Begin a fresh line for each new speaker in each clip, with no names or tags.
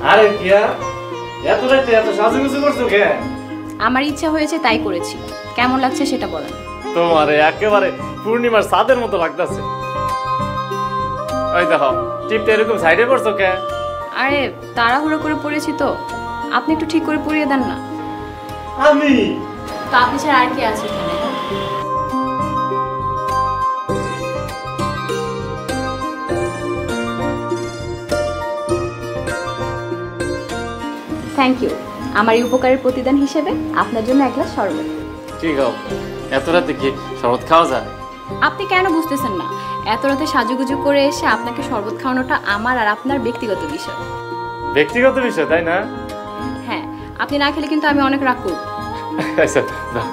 আরে কিয়া এত রাতে এত সাজুগুজু করছো কেন?
আমার ইচ্ছা হয়েছে তাই করেছি। কেমন লাগছে সেটা বলেন।
তোমারে একেবারে পূর্ণিমার চাঁদের মতো লাগতেছে। ওই দেখো টিপটা এরকম সাইডে করছো কেন?
আরে তাড়াহুড়ো করে পড়েছি তো, আপনি একটু ঠিক করে পরিয়ে দেন না।
আমি
তো আপনি ছাড়া আর কি আছে এখানে? Thank you. আমার এই উপকারের প্রতিদান হিসেবে আপনার জন্য এক গ্লাস শরবত।
ঠিক আছে, এত রাতে কি শরবত খাওয়া যায়?
আপনি কেন বুঝতেছেন না? এত রাতে সাজুগুজু করে এসে আপনাকে শরবত খাওয়ানোটা আমার আর আপনার ব্যক্তিগত বিষয়।
ব্যক্তিগত বিষয় তাই না?
হ্যাঁ, আপনি না খেলে কিন্তু আমি অনেক রাগ করব।
আচ্ছা দাও।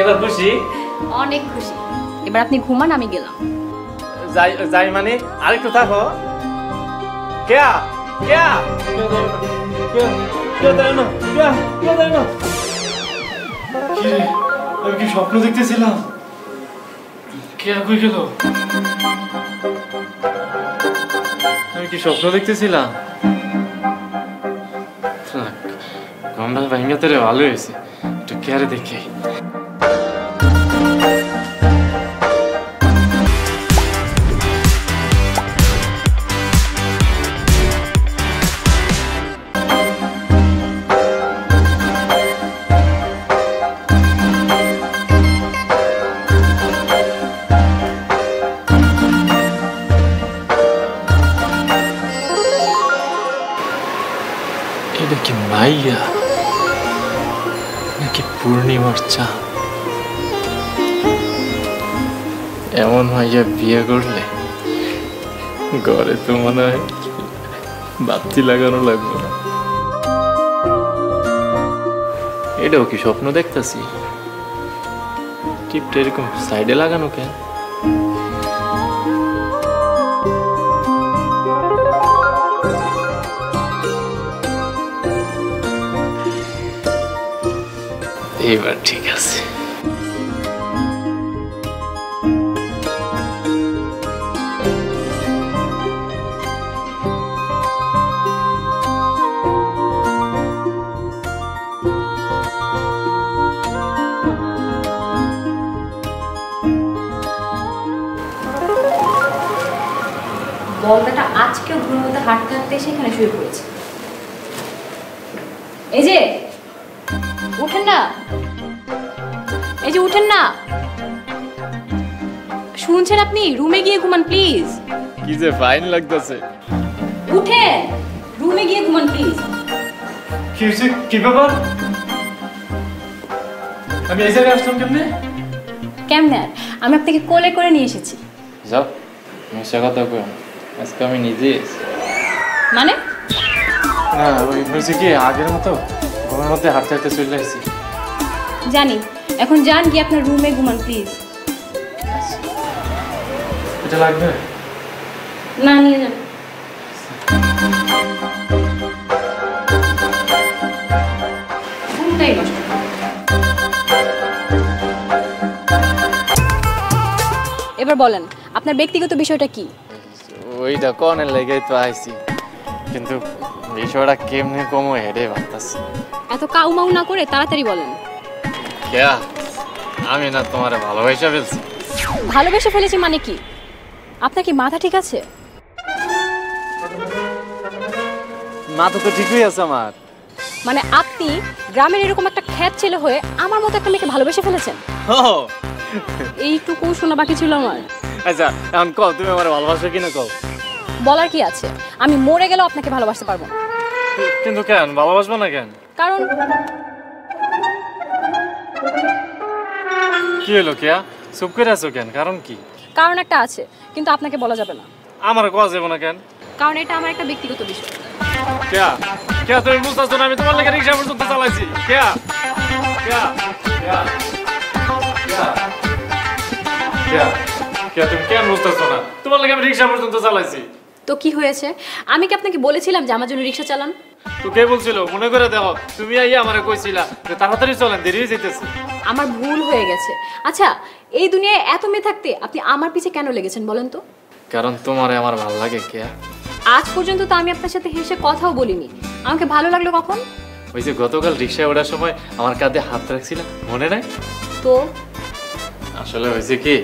এবার খুশি?
অনেক খুশি। এবার আপনি ঘুমান, আমি গেলাম।
যাই যাই মানে আরেকটু থাকো। কেয়া কেয়া আমি কি স্বপ্ন দেখতেছিলাম? কেয়া কই গেল? আমি কি স্বপ্ন দেখতেছিলাম? গন্ডাল ভাঙ্গা তোরে ভালো হয়েছে, একটু কেয়ারে দেখে। এটা কি মাইয়া নাকি পূর্ণিমার চাঁদ? এমন মাইয়া বিয়ে করলে ঘরে তো মনে হয় বাতি লাগানো লাগবে না। এটাও কি স্বপ্ন দেখতেছি? টিপটা এরকম সাইডে লাগানো কেন? এবার ঠিক আছে।
বলদাটা আজকেও ঘুমের মধ্যে হাঁটতে হাঁটতে সেখানে শুয়ে পড়েছে। এই যে উঠেন না, এই যে উঠেন না, শুনছেন আপনি? রুমে গিয়ে ঘুমান প্লিজ।
কি যে ফাইন লাগতেছে।
উঠেন, রুমে গিয়ে ঘুমান প্লিজ।
কি হয়েছে? কি ব্যাপার? আমি এই জায়গায় আসলাম কেমনে?
কেমনে আর? আমি আপনাকে কোলে করে নিয়ে এসেছি।
যাও, মিশা কথা কই, আজকে আমি নিজে।
মানে?
না ওই হয়েছে কি, আগের মতো ঘুমের মধ্যে হাঁটতে হাঁটতে চলে আসছি।
জানি, এখন যান গিয়ে আপনার রুমে ঘুমান প্লিজ।
এটা লাগবে
না, নিয়ে যান। ঘুমটাই নষ্ট। এবার বলেন আপনার ব্যক্তিগত বিষয়টা কি?
ওইটা কনের লেগেই তো আইছি, কিন্তু বিষয়টা কেমনে কমো হেডে ভাবতাছি।
এত কাউমাউ না করে তাড়াতাড়ি বলেন।
কেয়া, আমি না তোমারে ভালোবাসা ফেলছি।
ভালোবেসে ফেলেছি মানে কি? আপনার কি মাথা ঠিক আছে?
মাথা তো ঠিকই আছে আমার।
মানে আপনি গ্রামের এরকম একটা খ্যাত ছেলে হয়ে আমার মতো একটা মেয়েকে ভালোবেসে ফেলেছেন? এইটুকু শোনা বাকি ছিল আমার।
আচ্ছা এখন কও, তুমি আমার ভালোবাসো কিনা কও।
বলার কি আছে? আমি মরে গেলেও আপনাকে ভালোবাসতে পারবো না।
কিন্তু কেন ভালোবাসবো না কেন?
কারণ
কি হলো কেয়া, চুপ করে আছো কেন? কারণ কি?
কারণ একটা আছে, কিন্তু আপনাকে বলা যাবে না।
আমার কোয়া যাবো না কেন?
কারণ এটা আমার একটা ব্যক্তিগত বিষয়।
কেয়া কেয়া, তুমি বুঝতেছো না আমি তোমার লেগে রিক্সা পর্যন্ত চালাইছি। কেয়া কেয়া কেয়া কেয়া কেয়া কেয়া, তুমি কেন বুঝতেছো না? তোমার লেগে আমি রিক্সা পর্যন্ত চালাইছি।
তো কি হয়েছে? আমি কি আপনাকে বলেছিলাম যে আমার জন্য রিক্সা চালান?
তো কে বলছিল? মনে করে দেখো, তুমি আইয়া আমারে কইছিলা যে তাড়াতাড়ি চলেন, দেরি হয়ে যাইতেছে।
আমার ভুল হয়ে গেছে। আচ্ছা, এই দুনিয়ায় এত মেয়ে থাকতে আপনি আমার পিছে কেন লেগেছেন বলেন তো?
কারণ তোমারে আমার ভালো লাগে কেয়া।
আজ পর্যন্ত তো আমি আপনার সাথে হেসে কথাও বলিনি। আমাকে ভালো লাগলো কখন?
ওই যে গতকাল রিক্সায় ওঠার সময় আমার কাঁধে হাত রাখছিলাম, মনে নাই?
তো
আসলে হয়েছে কি,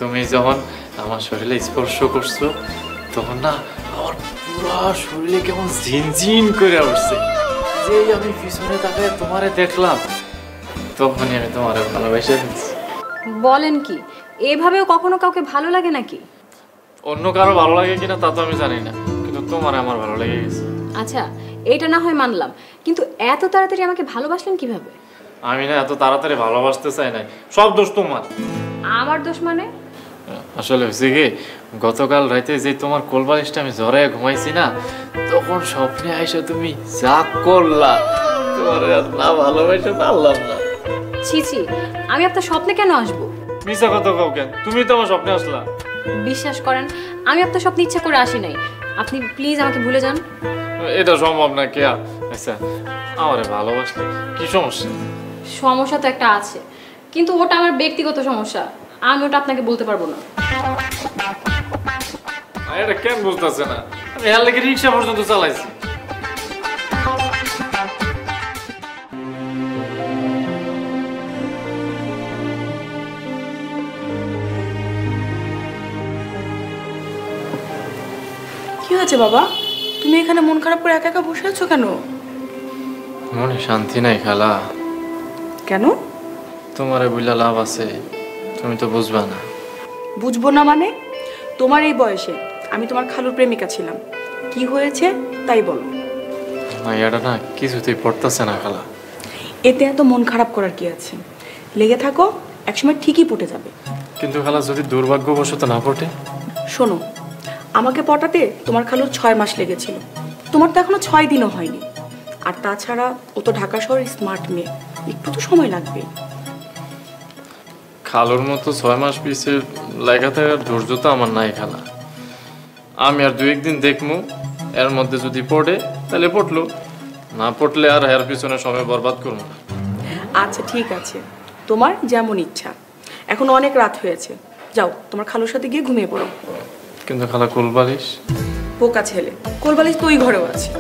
তুমি যখন আমার শরীরে স্পর্শ করছো তখন না আমার পুরো শরীরে কেমন ঝিনঝিন করে উঠছে। যে আমি পিছনে তাকায় তোমারে দেখলাম, তখনই আমি তোমারে ভালোবেসে ফেলছি।
বলেন কি, এভাবেও কখনো কাউকে ভালো লাগে নাকি?
অন্য কারো ভালো লাগে কিনা তা তো আমি জানি না, কিন্তু তোমার আমার ভালো লেগে গেছে।
আচ্ছা, এটা না হয় মানলাম, কিন্তু এত তাড়াতাড়ি আমাকে ভালোবাসলেন কিভাবে?
আমি না এত তাড়াতাড়ি ভালোবাসতে চাই নাই, সব দোষ তোমার।
আমার দোষ মানে?
আসলে হয়েছে কি, গতকাল রাতে যে তোমার কোলবালিশটা আমি জ্বরে ঘুমাইছি না, তখন স্বপ্নে আইসা তুমি যা করলা, তোমার না ভালোবাসা পারলাম না।
ছি ছি, আমি আপনার স্বপ্নে কেন আসবো?
মিশা কথা কাউ কেন, তুমি তো আমার স্বপ্নে আসলা।
বিশ্বাস করেন, আমি আপনার স্বপ্নে ইচ্ছা করে আসি নাই। আপনি প্লিজ আমাকে ভুলে যান।
এটা সম্ভব না কেয়া। আচ্ছা, আমারে ভালোবাসলে কি সমস্যা?
সমস্যা তো একটা আছে, কিন্তু ওটা আমার ব্যক্তিগত সমস্যা, আমি ওটা আপনাকে বলতে পারবো না।
এটা কেন বুঝতেছে না? আমি এর লাগে রিক্সা পর্যন্ত চালাইছি।
কি হয়েছে বাবা, তুমি এখানে মন খারাপ করে একা একা বসে আছো কেন?
মনে শান্তি নাই খালা।
কেন?
তোমারে বুঝলা লাভ আছে, তুমি তো বুঝবা না।
বুঝবো না মানে? তোমার এই বয়সে আমি তোমার খালুর প্রেমিকা ছিলাম, কি হয়েছে তাই বলো।
মাইয়াটা না কিছুতেই পড়তেছে না খালা।
এতে এত মন খারাপ করার কি আছে? লেগে থাকো, একসময় ঠিকই পটে যাবে।
কিন্তু খালা যদি দুর্ভাগ্যবশত না পড়ে?
শোনো, আমাকে পটাতে তোমার খালুর 6 মাস লেগেছিল, তোমার তো এখনো 6 দিনও হয়নি। আর তাছাড়া ও তো ঢাকা শহরের স্মার্ট মেয়ে, একটু তো সময় লাগবে।
খালুর মতো 6 মাস পিছিয়ে লেখা থাকার ধৈর্য তো আমার নাই খালা। আমি আর 2-1 দিন দেখবো, এর মধ্যে যদি পড়ে তাহলে পড়লো, না পড়লে আর এর পিছনে সময় বরবাদ করবো না।
আচ্ছা ঠিক আছে, তোমার যেমন ইচ্ছা। এখন অনেক রাত হয়েছে, যাও তোমার খালুর সাথে গিয়ে ঘুমিয়ে পড়ো।
কিন্তু খালা কোলবালিশ?
পোকা ছেলে, কোলবালিশ তো ওই ঘরেও আছে।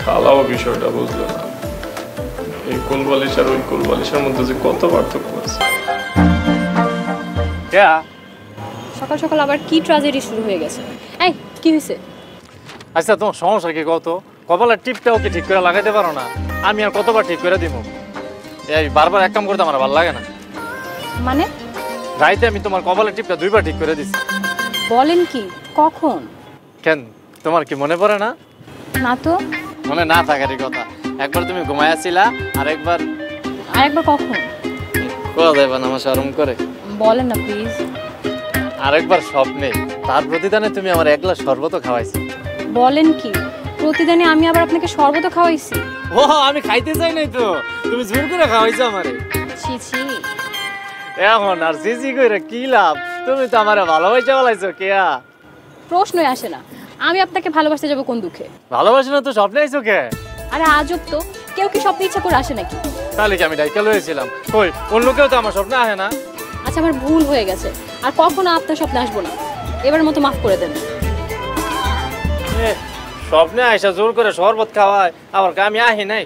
খালাও বিষয়টা বুঝলো না, এই কোলবালিশ আর ওই কোলবালিশের মধ্যে যে কত পার্থক্য আছে।
সকাল সকাল আবার কি ট্র্যাজেডি শুরু হয়ে গেছে? এই কি হয়েছে?
আচ্ছা, তোমার সমস্যা কি কত? কপালের টিপটাও কি ঠিক করে লাগাইতে পারো না? আমি আর কতবার ঠিক করে দিব? এই বারবার এক কাম করতে আমার ভালো লাগে না।
মানে?
রাইতে আমি তোমার কপালের টিপটা 2বার ঠিক করে দিছি।
বলেন কি, কখন?
কেন, তোমার কি মনে পড়ে না?
না তো।
মনে না থাকারই কথা। একবার তুমি ঘুমাইয়াছিলা, আর একবার
কখন?
কোয়া যাইবা না আমার শরম করে?
বলেন না প্লিজ।
আরেকবার স্বপ্নে, তার প্রতিদানে তুমি আমার 1 গ্লাস শরবত খাওয়াইছি।
বলেন কি, প্রতিদিনে আমি আবার আপনাকে শরবত খাওয়াইছি?
ও, আমি খাইতে চাই নাই তো, তুমি জোর করে খাওয়াইছো আমারে।
ছি ছি।
এখন আর জিজি কইরা কি লাভ? তুমি তো আমারে ভালোবাসা বলাইছো কেয়া।
প্রশ্নই আসে না, আমি আপনাকে ভালোবাসতে যাব কোন দুঃখে?
ভালোবাসো না তো স্বপ্নে আইছো কে?
আরে আজব তো, কেউ কি স্বপ্নে ইচ্ছা করে আসে নাকি?
তাহলে কি আমি ডাইকা লয়েছিলাম? কই, অন্য কেউ তো আমার স্বপ্নে আসে না।
আচ্ছা, আমার ভুল হয়ে গেছে, আর কখনো আপনার স্বপ্নে আসবো না। এবার মতো মাফ করে দেন।
স্বপ্নে আইসা জোর করে শরবত খাওয়ায়, আবার আমি আহি নাই।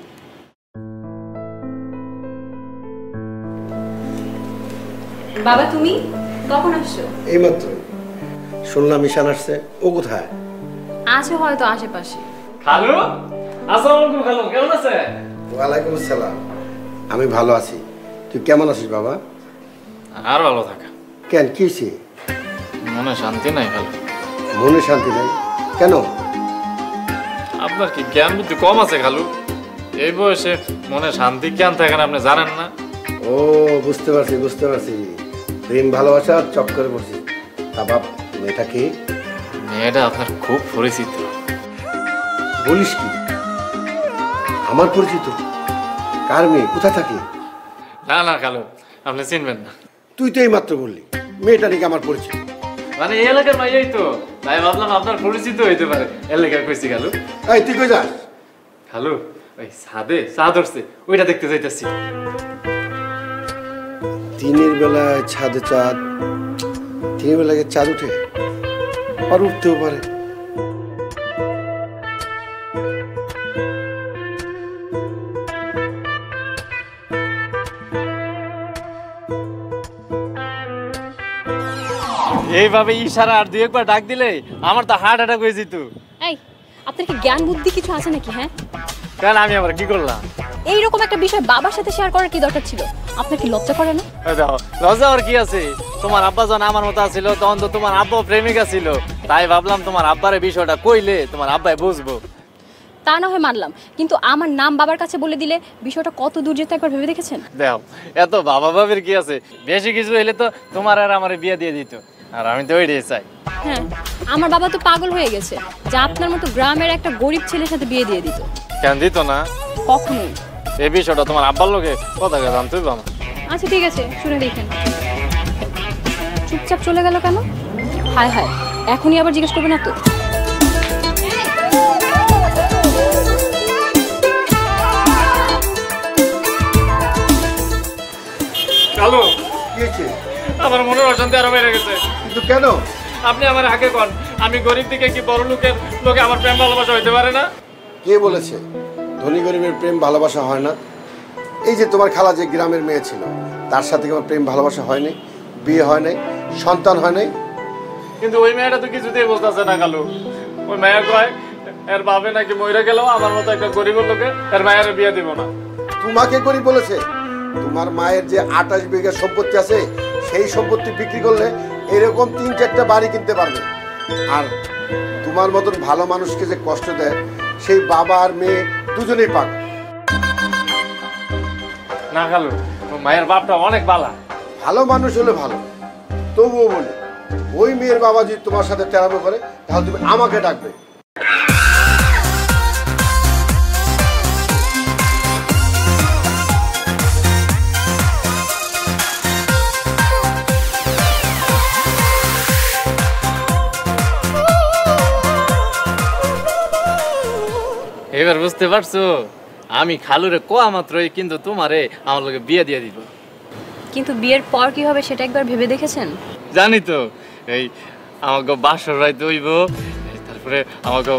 বাবা, তুমি কখন আসছো?
এইমাত্র শুনলাম ঈশান আসছে। ও কোথায়?
আছে হয়তো আশেপাশে।
খালু, আসসালামু আলাইকুম। খালু কেমন আছে?
ওয়ালাইকুম আসসালাম। আমি ভালো আছি, তুই কেমন আছিস বাবা?
আর ভালো থাকা।
কেন, কি হয়েছে?
মনে শান্তি নাই খালু।
মনে শান্তি নাই কেন?
আপনার কি জ্ঞান বুদ্ধি কম আছে খালু? এই বয়সে মনে শান্তি জ্ঞান থাকে না, আপনি জানেন না?
ও বুঝতে পারছি বুঝতে পারছি, প্রেম ভালোবাসার চক্করে পড়ছি। তা বাপ, মেয়েটা কি?
মেয়েটা আপনার খুব পরিচিত।
বলিস কি? আমার পরিচিত? কার মেয়ে? কোথায় থাকে?
না না খালু, আপনি চিনবেন না।
তুই তো এইমাত্র বললি মেয়েটা নাকি আমার পরিচিত।
মানে এই এলাকার মাইয়াই তো, তাই ভাবলাম আপনার পরিচিত হইতে পারে, এলাকার কইছি খালু।
এই তুই কই যাস?
খালু ওই ছাদে চাঁদ উঠছে, ওইটা দেখতে যাইতেছি।
দিনের বেলায় ছাদে চাঁদ? দিনের বেলায় চাঁদ উঠে? আর উঠতেও পারে।
এইভাবে ইশারা আর দুই একবার ডাক দিলে আমার তো হার্ট অ্যাটাক হয়ে যেত।
এই আপনার কি জ্ঞান বুদ্ধি কিছু আছে নাকি? হ্যাঁ,
কেন আমি আবার কি করলাম?
এইরকম একটা বিষয় বাবার সাথে শেয়ার করার কি দরকার ছিল? আপনার কি লজ্জা করে না?
দেখো লজ্জা আর কি আছে, তোমার আব্বা যখন আমার মতো ছিল তখন তো তোমার আব্বা প্রেমিকা ছিল, তাই ভাবলাম তোমার আব্বারে বিষয়টা কইলে তোমার আব্বাই বুঝবো।
তা না হয় মানলাম, কিন্তু আমার নাম বাবার কাছে বলে দিলে বিষয়টা কত দূর যেতে একবার ভেবে দেখেছেন?
দেখো এত বাবা বাবির কি আছে, বেশি কিছু হইলে তো তোমার আর আমার বিয়ে দিয়ে দিত, আর আমি তো ওইটাই চাই।
হ্যাঁ, আমার বাবা তো পাগল হয়ে গেছে যে আপনার মতো গ্রামের একটা গরিব ছেলের সাথে বিয়ে দিয়ে দিত।
কেন দিত না?
কখনোই।
এই বিষয়টা তোমার আব্বার লোকে কথা জানতে হবে আমার।
আচ্ছা ঠিক আছে, শুনে দেখেন। চুপচাপ চলে গেল কেন? হায় হায়, এখনই আবার জিজ্ঞেস করবে না তো?
কালু
কি হয়েছে?
আমার মনের অশান্তি আরো বেড়ে গেছে।
কিন্তু কেন?
আপনি আমার আগে কোন, আমি গরিব দিকে কি বড় লোকের লোকে আমার প্রেম ভালোবাসা হইতে পারে না?
কে বলেছে ধনী গরিবের প্রেম ভালোবাসা হয় না? এই যে তোমার খালা যে গ্রামের মেয়ে ছিল, তার সাথে আমার প্রেম ভালোবাসা হয়নি, বিয়ে হয় নাই, সন্তান হয় নাই।
কিন্তু ওই মেয়েটা তো কিছুতেই বলতেছে না কালু। ওই মেয়ে কয় এর ভাবে নাকি মইরা গেল আমার মতো একটা গরিবের লোকে এর মায়ের বিয়ে দিব না।
তোমাকে গরিব বলেছে? তোমার মায়ের যে 28 বিঘা সম্পত্তি আছে, সেই সম্পত্তি বিক্রি করলে এরকম 3-4টা বাড়ি কিনতে পারবে। আর তোমার মতন ভালো মানুষকে যে কষ্ট দেয়, সেই বাবা আর মেয়ে দুজনেই পাক।
না কালু, মায়ের বাপটা অনেক বালা।
ভালো মানুষ হলে ভালো, তবুও বলি ওই মেয়ের বাবা যদি তোমার সাথে তেরামো করে, তাহলে তুমি আমাকে ডাকবে।
এবার বুঝতে পারছো, আমি খালুরে কোয়া মাত্রই কিন্তু তোমারে আমার লোকে বিয়ে দিয়ে দিব।
কিন্তু বিয়ের পর কি হবে সেটা একবার ভেবে দেখেছেন?
জানি তো, এই আমাকে বাসর রাইতে হইব, তারপরে আমাকে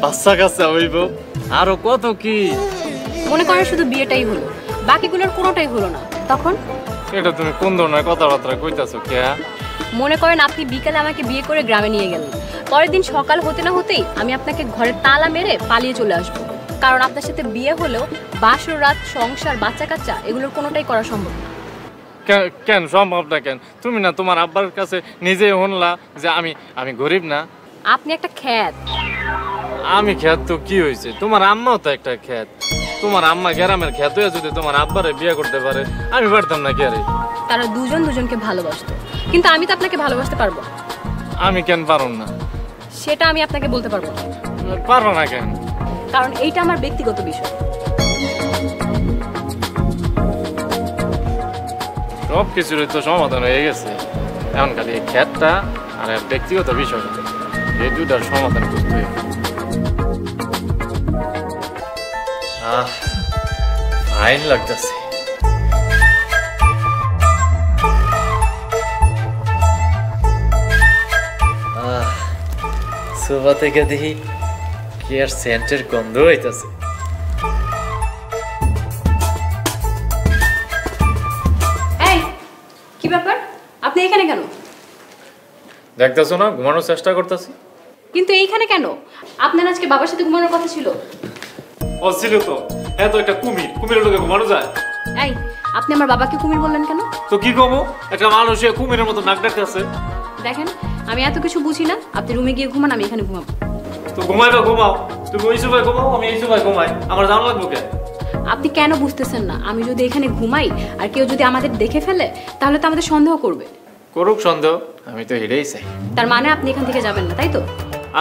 বাচ্চা কাচ্চা হইব, আরো কত কি।
মনে করেন শুধু বিয়েটাই হলো, বাকিগুলোর কোনোটাই হলো না, তখন?
এটা তুমি কোন ধরনের কথাবার্তা কইতাছো কে?
মনে করেন আপনি বিকালে আমাকে বিয়ে করে গ্রামে নিয়ে গেলেন, পরের দিন সকাল হতে না হতেই আমি আপনাকে ঘরে তালা মেরে পালিয়ে চলে আসবো, কারণ আপনার সাথে বিয়ে হলেও বাসর রাত, সংসার, বাচ্চা কাচ্চা এগুলোর কোনোটাই করা সম্ভব না।
কেন সম্ভব না? কেন তুমি না তোমার আব্বার কাছে নিজে শুনলা যে আমি গরিব না?
আপনি একটা খ্যাত।
আমি খ্যাত তো কি হয়েছে, তোমার আম্মাও তো একটা খ্যাত। তোমার আম্মা গ্রামের খ্যাত হয়ে যদি তোমার আব্বারে বিয়ে করতে পারে, আমি পারতাম না কে?
তারা দুজন দুজনকে ভালোবাসতো, কিন্তু আমি তো আপনাকে ভালোবাসতে পারবো।
আমি কেন পারব না?
সেটা আমি আপনাকে বলতে পারবো না।
পারবো না কেন?
কারণ এইটা আমার ব্যক্তিগত বিষয়।
সব কিছুরই তো সমাধান হয়ে গেছে, এখন খালি এই খ্যাতটা আর ব্যক্তিগত বিষয়, এই দুটার সমাধান করতে হবে। ফাইন লাগতেছে। সোফা থেকে দেখি কি আর সেন্টের গন্ধ হইতাছে।
এই কি ব্যাপার, আপনি এখানে কেন?
দেখতেছো না ঘুমানোর চেষ্টা করতেছি।
কিন্তু এইখানে কেন? আপনার আজকে বাবার সাথে ঘুমানোর কথা ছিল।
ও ছিল তো, এত একটা কুমিরের লোকে ঘুমানো যায়?
এই আপনি আমার বাবাকে কুমির বললেন কেন?
তো কি কমো, একটা মানুষ কুমিরের মতো নাক ডাকতেছে।
দেখেন আমি এত কিছু বুঝি না, আপনি রুমে গিয়ে ঘুমান, আমি এখানে ঘুমাবো।
তো ঘুমাইবা ঘুমাও, তুমি ওই সময় ঘুমাও, আমি এই সময় ঘুমাই, আমার জানা লাগবো কেন?
আপনি কেন বুঝতেছেন না? আমি যদি এখানে ঘুমাই আর কেউ যদি আমাদের দেখে ফেলে, তাহলে তো আমাদের সন্দেহ করবে।
করুক সন্দেহ, আমি তো এটাই চাই।
তার মানে আপনি এখান থেকে যাবেন না, তাই তো?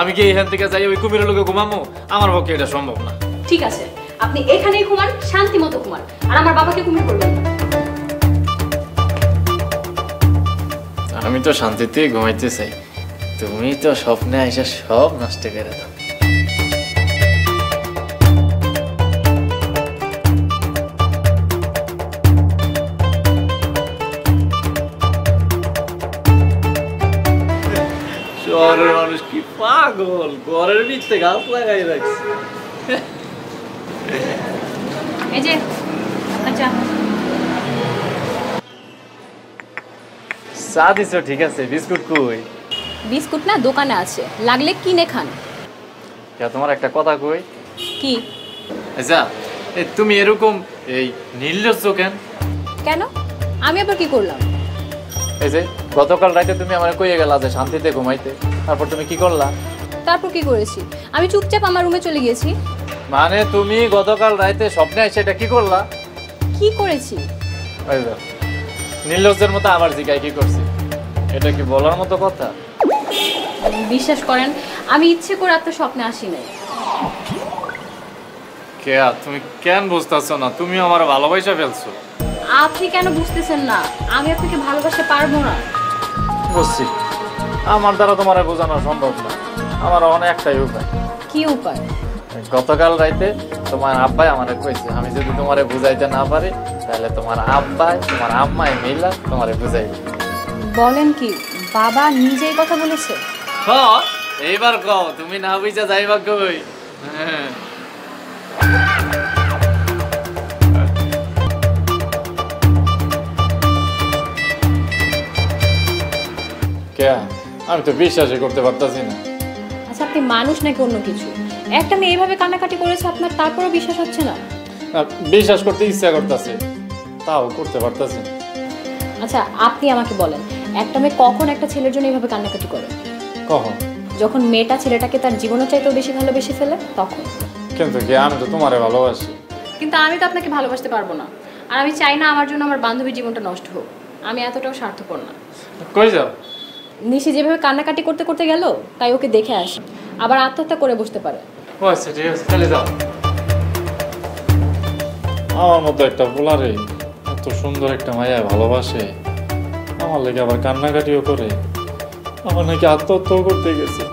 আমি কি এখান থেকে যাই ওই কুমিরের লোকে ঘুমাবো? আমার পক্ষে এটা সম্ভব না।
ঠিক আছে, আপনি এখানেই ঘুমান, শান্তি মতো ঘুমান, আর আমার বাবাকে কুমির করবেন না।
আমি তো শান্তিতেই ঘুমাইতে চাই, তুমি তো স্বপ্নে আইসা সব নষ্ট করে দাও। শহরের মানুষ কি পাগল, ঘরের ভিতরে গাছ লাগাই রাখছে।
এই যে আচ্ছা
চা দিছো ঠিক আছে, বিস্কুট কই?
বিস্কুট না দোকানে আছে, লাগলে কিনে খান।
তোমার একটা কথা কই।
কি?
আচ্ছা তুমি এরকম এই নির্লজ্জ কেন?
কেন? আমি আবার কি করলাম?
এই যে গতকাল রাতে তুমি আমার কইয়ে গেলা যে শান্তিতে ঘুমাইতে, তারপর তুমি কি করলা?
তারপর কি করেছি? আমি চুপচাপ আমার রুমে চলে গিয়েছি।
মানে তুমি গতকাল রাতে স্বপ্নে এসে এটা কি করলা?
কি করেছি?
ওই দেখো, নির্লজ্জের মতো আবার জিজ্ঞাই কি করছি, এটা কি বলার মতো কথা?
বিশ্বাস করেন আমি ইচ্ছে করে আপনার স্বপ্নে আসি নাই।
কেয়া তুমি কেন বুঝতেছো না? তুমি আমার ভালোবাসা ফেলছো।
আপনি কেন বুঝতেছেন না? আমি আপনাকে ভালোবাসতে পারবো না।
বুঝছি, আমার দ্বারা তোমার বোঝানো সম্ভব না। আমার অনেক একটাই উপায়।
কি উপায়?
গতকাল রাইতে তোমার আব্বাই আমারে কইছে আমি যদি তোমারে বুঝাইতে না পারি তাহলে তোমার আব্বাই তোমার আম্মাই মিলা তোমারে বুঝাইবে।
বলেন কি? বাবা নিজেই কথা বলেছে?
হ্যাঁ, এইবার কও তুমি না বুঝা যাইবা কই? হ্যাঁ আমি তো বিশ্বাসই করতে পারতাছি না।
আচ্ছা আপনি মানুষ নাকি অন্য কিছু? একটা মেয়ে এইভাবে কান্নাকাটি করেছে আপনার, তারপরও বিশ্বাস হচ্ছে না?
বিশ্বাস করতে ইচ্ছা করতেছে, তাও করতে পারতাছি না।
আচ্ছা আপনি আমাকে বলেন, একটা মেয়ে কখন একটা ছেলের জন্য এইভাবে কান্নাকাটি করে?
কখন?
যখন মেয়েটা ছেলেটাকে তার জীবনের চাইতেও বেশি ভালোবেসে ফেলে তখন।
কিন্তু কি আমি তো তোমারে ভালোবাসি।
কিন্তু আমি তো আপনাকে ভালোবাসতে পারবো না, আর আমি চাই না আমার জন্য আমার বান্ধবীর জীবনটা নষ্ট হোক। আমি এতটাও স্বার্থপর না।
কই যাও?
নিশি যেভাবে কান্নাকাটি করতে করতে গেল, তাই ওকে দেখে আসি, আবার আত্মহত্যা করে বসতে পারে।
ও আচ্ছা ঠিক আছে, তাহলে যাও। আমার মতো একটা পোলারে এত সুন্দর একটা মাইয়া ভালোবাসে, আমার লেগে আবার কান্নাকাটিও করে, আমার নাকি আত্মহত্যাও করতে গেছে।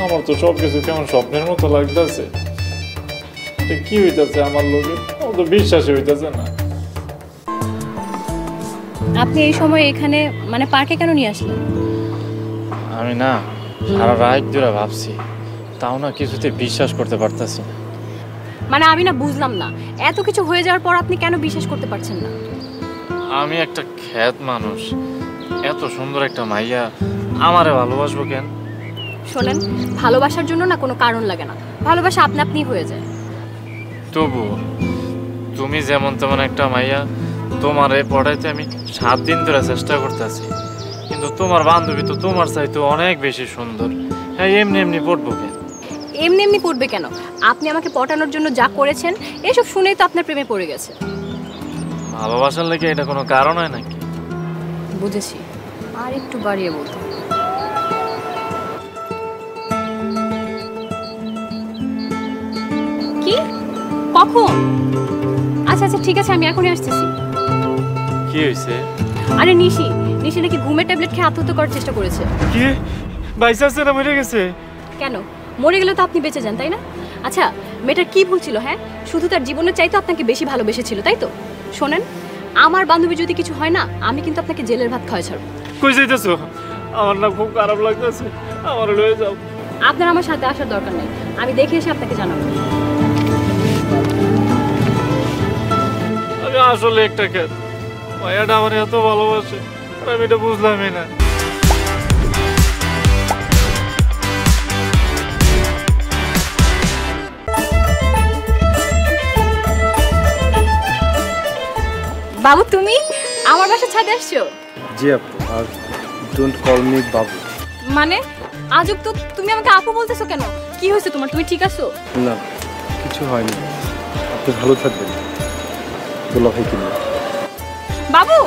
আমার তো সবকিছু কেমন স্বপ্নের মতো লাগতেছে। এটা কি হইতেছে আমার লোকে? আমার তো বিশ্বাসই হইতেছে না।
আপনি এই সময় এখানে মানে পার্কে কেন নিয়ে আসলেন?
আমি না সারা রাত ধরে ভাবছি, তাও না কিছুতে বিশ্বাস করতে পারতাছি না।
মানে আমি না বুঝলাম না, এত কিছু হয়ে যাওয়ার পর আপনি কেন বিশ্বাস করতে পারছেন না?
আমি একটা খ্যাত মানুষ, এত সুন্দর একটা মাইয়া আমারে ভালোবাসবো কেন?
শোনেন, ভালোবাসার জন্য না কোনো কারণ লাগে না, ভালোবাসা আপনি আপনিই হয়ে যায়।
তবু তুমি যেমন তেমন একটা মাইয়া, তোমারে পড়াইতে আমি 7 দিন ধরে চেষ্টা করতেছি, কিন্তু তোমার বান্ধবী তো তোমার চাইতে অনেক বেশি সুন্দর। হ্যাঁ এমনি এমনি পড়বো কেন?
এমনি এমনি পড়বে কেন? আপনি আমাকে পটানোর জন্য যা করেছেন এসব শুনেই তো আপনার প্রেমে পড়ে গেছে।
ভালোবাসার লেগে এটা কোনো কারণ হয় নাকি?
বুঝেছি, আর একটু বাড়িয়ে বলতে। কি? কখন? আচ্ছা আচ্ছা ঠিক আছে, আমি এখনই আসতেছি।
কি হয়েছে?
আরে নিশি, নিশি নাকি ঘুমের ট্যাবলেট খেয়ে আত্মহত্যা করার চেষ্টা করেছে।
কি? বাইসাসেরা মরে গেছে?
কেন? মরে গেলে তো আপনি বেঁচে যান, তাই না? আচ্ছা মেয়েটার কি ভুল ছিল? হ্যাঁ, শুধু তার জীবনের চাইতে আপনাকে বেশি ভালোবেসেছিল, তাই তো? শোনেন, আমার বান্ধবী যদি কিছু হয় না, আমি কিন্তু আপনাকে জেলের ভাত খাওয়া ছাড়ব।
কই যাইতেছো? আমার না খুব খারাপ লাগতেছে, আমার লয়ে যাও।
আপনার আমার সাথে আসার দরকার নেই, আমি দেখে এসে আপনাকে জানাবো।
আমি আসলে একটা খ্যাত, মায়াটা আমার এত ভালোবাসে, আমি এটা বুঝলামই না।
বাবু তুমি আমার বাসার ছাদে আসছো?
জি আপু, আর ডোন্ট কল মি বাবু।
মানে আজব তো, তুমি আমাকে আপু বলতেছো কেন? কি হয়েছে তোমার? তুমি ঠিক আছো?
না, কিছু হয়নি, আপনি ভালো থাকবেন। দুলা ভাই কিনে
বাবু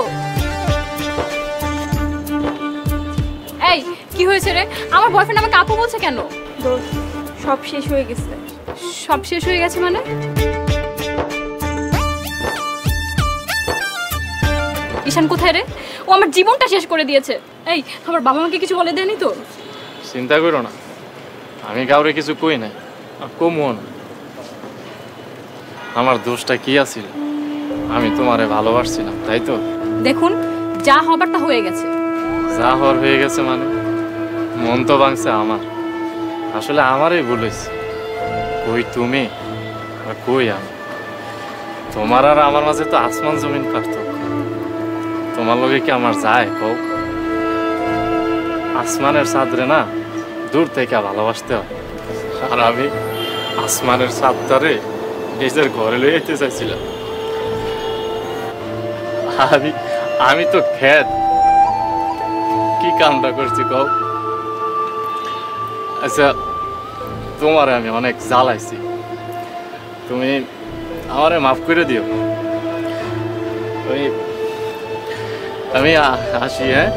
এই কি হয়েছে রে? আমার বয়ফ্রেন্ড আমাকে আপু বলছে কেন?
সব শেষ হয়ে গেছে।
সব শেষ হয়ে গেছে মানে? ঈশান কোথায় রে? ও আমার জীবনটা শেষ করে দিয়েছে। এই আমার বাবা মাকে কিছু বলে দেয়নি তো?
চিন্তা করো না, আমি কাউরে কিছু কই নাই, আর কমও না। আমার দোষটা কি আছিল? আমি তোমারে ভালোবাসছিলাম, তাই তো?
দেখুন, যা হবার তা হয়ে গেছে।
যা হওয়ার হয়ে গেছে মানে? মন তো ভাঙছে আমার। আসলে আমারই ভুল হয়েছে। কই তুমি আর কই আমি? তোমার আর আমার মাঝে তো আসমান জমিন পার্থক্য। তোমার লগে কি আমার যায় কও? আসমানের চাঁদরে না দূর থেকে ভালোবাসতে হয়, আর আমি আসমানের চাঁদটারে নিজের ঘরে লয়ে যেতে চাইছিলাম। আমি তো খেত কি কামটা করছি কও? আচ্ছা, তোমারে আমি অনেক জ্বালাইছি, তুমি আমারে মাফ করে দিও। আমি আসি, হ্যাঁ?